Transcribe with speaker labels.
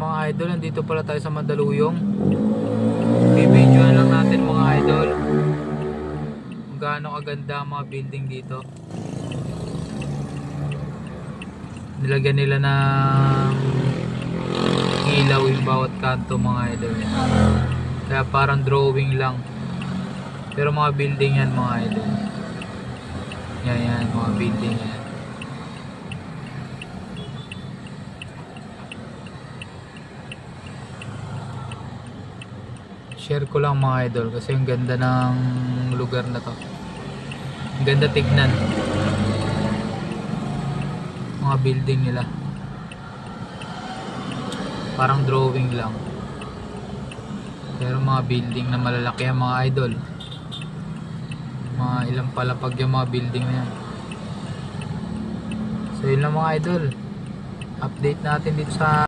Speaker 1: mga idol, nandito pala tayo sa Mandaluyong. Bibidyoan lang natin mga idol kung gaano kaganda ang mga building dito. Nilagyan nila ng ilaw yung bawat kanto mga idol. Kaya parang drawing lang. Pero mga building yan mga idol. Yan mga building yan. Share ko lang mga idol kasi ang ganda ng lugar na to. Ang ganda tignan. Mga building nila. Parang drawing lang. Pero mga building na malalaki ang mga idol. Mga ilang palapag yung mga building na yan. So yun lang mga idol. Update natin dito sa